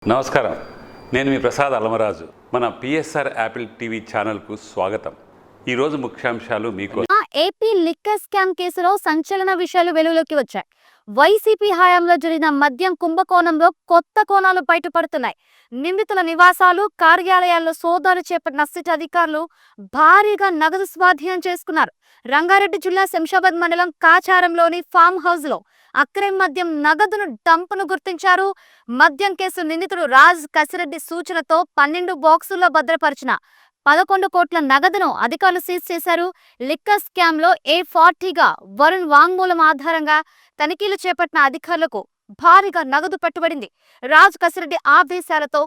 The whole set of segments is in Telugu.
నమస్కారం. నేను మీ ప్రసాద్ అలమరాజు. మన పిఎస్ఆర్ యాపిల్ టీవీ ఛానల్కు స్వాగతం. ఈరోజు ముఖ్యాంశాలు మీకు. ఏపీ లిక్కర్ స్కామ్ కేసులో సంచలన విషయాలు వెలుగులోకి వచ్చాయి. వైసీపీ హయాంలో జరిగిన మద్యం కుంభకోణంలో కొత్త కోణాలు బయటపడుతున్నాయి. నిందితుల నివాసాలు, కార్యాలయాల్లో సోదాలు చేపట్టిన సిట్ అధికారులు భారీగా నగదు స్వాధీనం చేసుకున్నారు. రంగారెడ్డి జిల్లా శంషాబాద్ మండలం కాచారంలోని ఫామ్ హౌస్ లో అక్రమ మద్యం నగదును డంపును గుర్తించారు. మద్యం కేసు నిందితుడు రాజ్ కసిరెడ్డి సూచనతో 12 బాక్సుల్లో భద్రపరిచిన 11 కోట్ల నగదును అధికారులు సీజ్ చేశారు. లిక్కర్ స్కామ్ లో A40గా వరుణ్ వాంగ్మూలం ఆధారంగా తనిఖీలు చేపట్టిన అధికారులకు భారీగా నగదు పట్టుబడింది. రాజ్ కసిరెడ్డి ఆదేశాలతో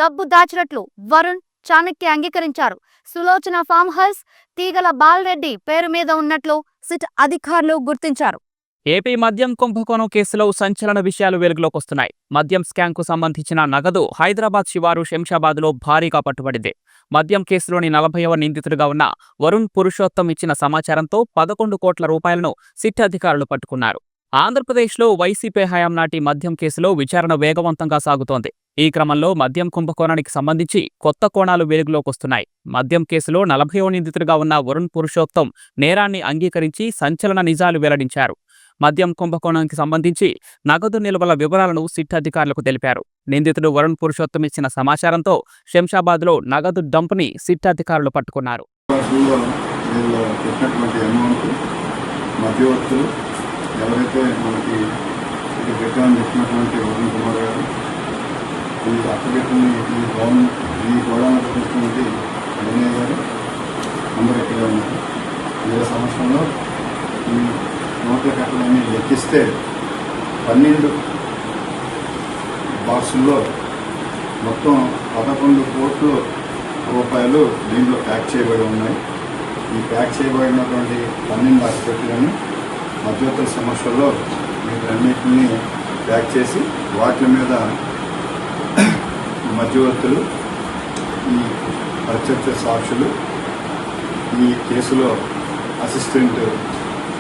డబ్బు దాచినట్లు వరుణ్, చాణక్య అంగీకరించారు. సులోచన ఫామ్ హౌస్ తీగల బాలరెడ్డి పేరు మీద ఉన్నట్లు సిట్ అధికారులు గుర్తించారు. ఏపీ మద్యం కుంభకోణం కేసులో సంచలన విషయాలు వెలుగులోకి వస్తున్నాయి. మద్యం స్కామ్ కు సంబంధించిన నగదు హైదరాబాద్ శివారు శంషాబాద్లో భారీగా పట్టుబడింది. మద్యం కేసులోని 40వ నిందితుడిగా ఉన్న వరుణ్ పురుషోత్తం ఇచ్చిన సమాచారంతో 11 కోట్ల రూపాయలను సిట్ అధికారులు పట్టుకున్నారు. ఆంధ్రప్రదేశ్లో వైసీపీ హయాం నాటి మద్యం కేసులో విచారణ వేగవంతంగా సాగుతోంది. ఈ క్రమంలో మద్యం కుంభకోణానికి సంబంధించి కొత్త కోణాలు వెలుగులోకి వస్తున్నాయి. మద్యం కేసులో 40వ నిందితుడిగా ఉన్న వరుణ్ పురుషోత్తం నేరాన్ని అంగీకరించి సంచలన నిజాలు వెల్లడించారు. మద్యం కుంభకోణానికి సంబంధించి నగదు నిల్వల వివరాలను సిట్ అధికారులకు తెలిపారు. నిందితుడు వరుణ్ పురుషోత్తం ఇచ్చిన సమాచారంతో శంషాబాద్లో నగదు డంప్ని సిట్ అధికారులు పట్టుకున్నారు. ఎవరైతే మనకి ఇది పెట్టాలని చెప్పినటువంటి వరుణ్ కుమార్ గారు ఈ అప్పగెట్టుని ఈ గోదావరి పెట్టినటువంటి వినయ్ గారు అందరూ ఇక్కడే ఉన్నారు. ఇదే సంవత్సరంలో ఈ నోట్ల కట్టలన్నీ లెక్కిస్తే 12 బాక్సుల్లో మొత్తం 11 కోట్ల రూపాయలు దీంట్లో ప్యాక్ చేయబడి ఉన్నాయి. ఈ ప్యాక్ చేయబడినటువంటి 12 అట్టపెట్టెలను మధ్యవర్తుల సమస్యల్లో వీటన్నిటిని ప్యాక్ చేసి వాటి మీద మధ్యవర్తులు, ఈ ప్రత్యక్ష సాక్షులు, ఈ కేసులో అసిస్టెంట్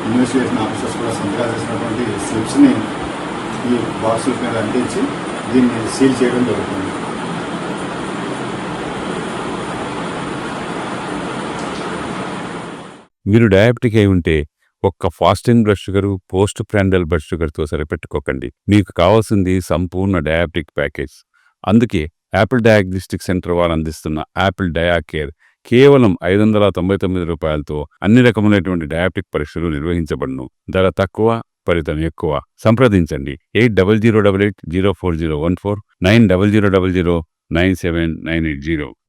ఇన్వెస్టిగేషన్ ఆఫీసర్స్ కూడా సంతకాలు చేసినటువంటి స్లిప్స్ని ఈ బాక్సుల మీద అంటించి దీన్ని సీల్ చేయడం జరుగుతుంది. మీరు డయాబెటిక్ అయి ఉంటే ఒక్క fasting blood sugar, post prandial blood షుగర్తో సరిపెట్టుకోకండి. మీకు కావాల్సింది సంపూర్ణ డయాబెటిక్ ప్యాకేజ్. అందుకే యాపిల్ డయాగ్నోస్టిక్ సెంటర్ వారు అందిస్తున్న యాపిల్ డయాకేర్ కేవలం 599 రూపాయలతో అన్ని రకములైనటువంటి డయాబెటిక్ పరీక్షలు నిర్వహించబడును. ధర తక్కువ, ఫలితం ఎక్కువ. సంప్రదించండి 8008804014 9000009790.